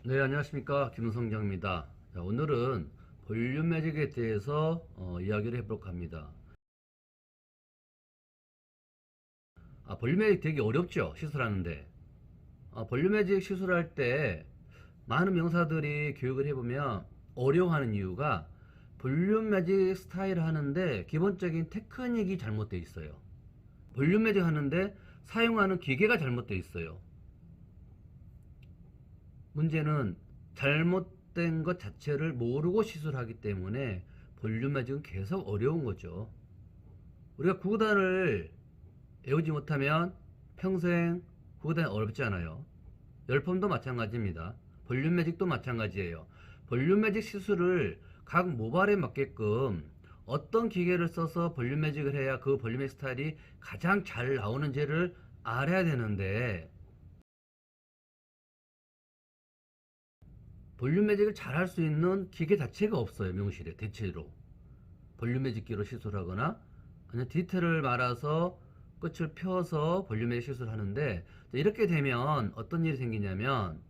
네, 안녕하십니까. 김성경입니다. 자, 오늘은 볼륨 매직에 대해서 이야기를 해볼까 합니다. 볼륨 매직 되게 어렵죠? 시술하는데. 볼륨 매직 시술할 때 많은 명사들이 교육을 해보면 어려워하는 이유가 볼륨 매직 스타일 하는데 기본적인 테크닉이 잘못되어 있어요. 볼륨 매직 하는데 사용하는 기계가 잘못되어 있어요. 문제는 잘못된 것 자체를 모르고 시술하기 때문에 볼륨 매직은 계속 어려운 거죠. 우리가 구구단을 외우지 못하면 평생 구구단이 어렵잖아요. 열펌도 마찬가지입니다. 볼륨 매직도 마찬가지예요. 볼륨 매직 시술을 각 모발에 맞게끔 어떤 기계를 써서 볼륨 매직을 해야 그 볼륨 매직 스타일이 가장 잘 나오는지를 알아야 되는데, 볼륨 매직을 잘 할 수 있는 기계 자체가 없어요. 명실에 대체로 볼륨 매직기로 시술하거나 아니면 디테일을 말아서 끝을 펴서 볼륨 매직 시술하는데, 이렇게 되면 어떤 일이 생기냐면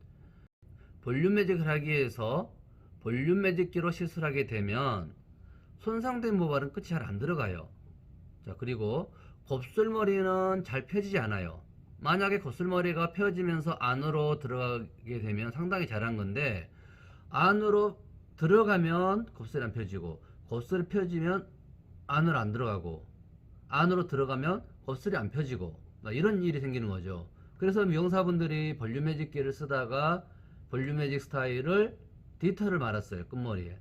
볼륨 매직을 하기 위해서 볼륨 매직기로 시술하게 되면 손상된 모발은 끝이 잘 안 들어가요. 자, 그리고 곱슬머리는 잘 펴지지 않아요. 만약에 곱슬머리가 펴지면서 안으로 들어가게 되면 상당히 잘한 건데, 안으로 들어가면 곱슬이 안 펴지고 곱슬이 펴지면 안으로 안 들어가고 안으로 들어가면 곱슬이 안 펴지고 이런 일이 생기는 거죠. 그래서 미용사분들이 볼륨 매직기를 쓰다가 볼륨 매직 스타일을 디테일을 말았어요. 끝머리에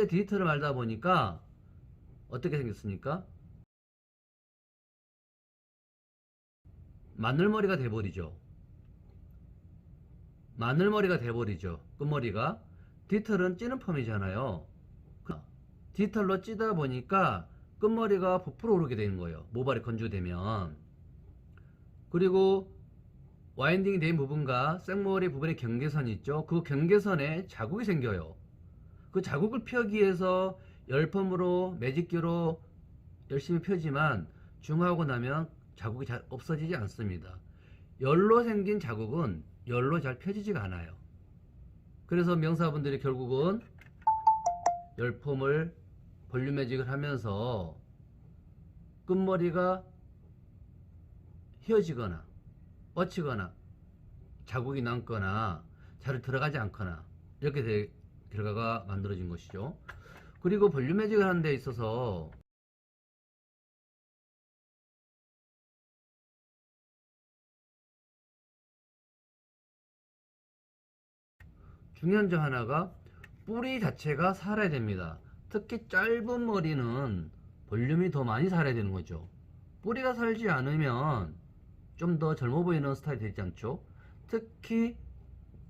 디테일을 말다 보니까 어떻게 생겼습니까? 마늘머리가 돼버리죠. 마늘머리가 돼버리죠. 끝머리가. 디테일은 찌는 펌이잖아요. 디테일로 찌다 보니까 끝머리가 부풀어 오르게 되는 거예요. 모발이 건조되면. 그리고 와인딩이 된 부분과 생머리 부분의 경계선이 있죠. 그 경계선에 자국이 생겨요. 그 자국을 펴기 위해서 열펌으로 매직기로 열심히 펴지만 중하고 나면 자국이 잘 없어지지 않습니다. 열로 생긴 자국은 열로 잘 펴지지가 않아요. 그래서 명사분들이 결국은 열펌을 볼륨 매직을 하면서 끝머리가 휘어지거나 뻗치거나 자국이 남거나 잘 들어가지 않거나 이렇게 결과가 만들어진 것이죠. 그리고 볼륨 매직을 하는 데 있어서 중요한 점 하나가 뿌리 자체가 살아야 됩니다. 특히 짧은 머리는 볼륨이 더 많이 살아야 되는 거죠. 뿌리가 살지 않으면 좀 더 젊어 보이는 스타일이 되지 않죠. 특히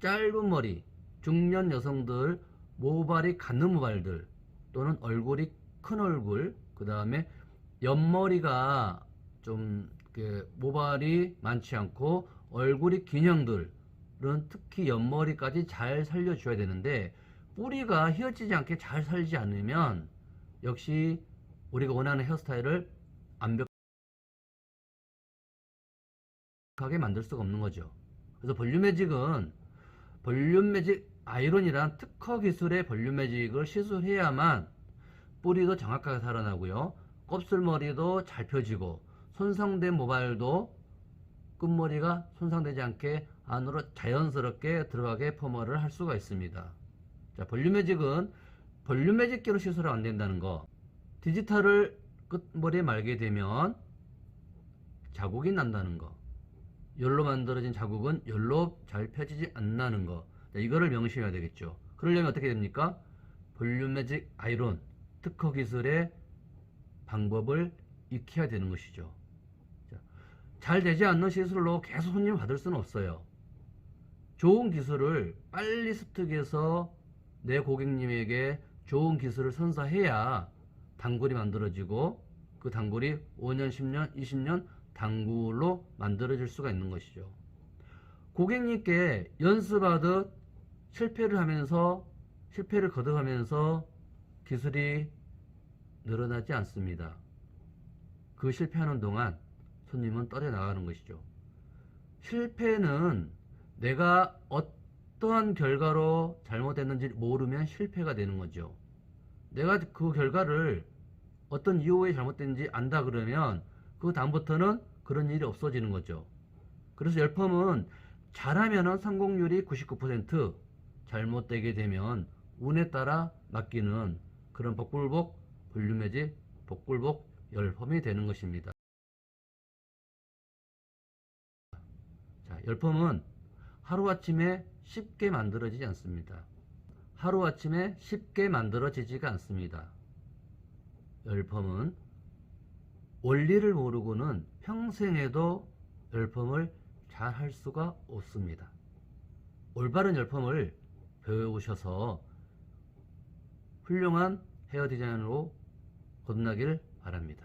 짧은 머리, 중년 여성들, 모발이 갖는 모발들 또는 얼굴이 큰 얼굴, 그 다음에 옆머리가 좀 모발이 많지 않고 얼굴이 긴 형들은 특히 옆머리까지 잘 살려줘야 되는데, 뿌리가 휘어지지 않게 잘 살지 않으면 역시 우리가 원하는 헤어스타일을 완벽하게 만들 수가 없는 거죠. 그래서 볼륨 매직은 볼륨 매직 아이론이란 특허 기술의 볼륨 매직을 시술해야만 뿌리도 정확하게 살아나고요, 곱슬머리도 잘 펴지고 손상된 모발도 끝머리가 손상되지 않게 안으로 자연스럽게 들어가게 펌을 할 수가 있습니다. 자, 볼륨 매직은 볼륨 매직기로 시술은 안 된다는 거. 디지털을 끝머리에 말게 되면 자국이 난다는 거. 열로 만들어진 자국은 열로 잘 펴지지 않는다는 거. 자, 이거를 명심해야 되겠죠. 그러려면 어떻게 됩니까? 볼륨 매직 아이론 특허 기술의 방법을 익혀야 되는 것이죠. 자, 잘 되지 않는 시술로 계속 손님을 받을 수는 없어요. 좋은 기술을 빨리 습득해서 내 고객님에게 좋은 기술을 선사해야 단골이 만들어지고 그 단골이 5년, 10년, 20년 단골로 만들어질 수가 있는 것이죠. 고객님께 연습하듯 실패를 거듭하면서 기술이 늘어나지 않습니다. 그 실패하는 동안 손님은 떨어나가는 것이죠. 실패는 내가 어떤 어떠한 결과로 잘못됐는지 모르면 실패가 되는 거죠. 내가 그 결과를 어떤 이유에 잘못됐는지 안다 그러면 그 다음부터는 그런 일이 없어지는 거죠. 그래서 열펌은 잘하면 성공률이 99%, 잘못되게 되면 운에 따라 맡기는 그런 복불복 볼륨매직 복불복 열펌이 되는 것입니다. 자, 열펌은 하루아침에 쉽게 만들어지지 않습니다. 하루아침에 쉽게 만들어지지가 않습니다. 열펌은 원리를 모르고는 평생에도 열펌을 잘 할 수가 없습니다. 올바른 열펌을 배워오셔서 훌륭한 헤어 디자이너로 거듭나길 바랍니다.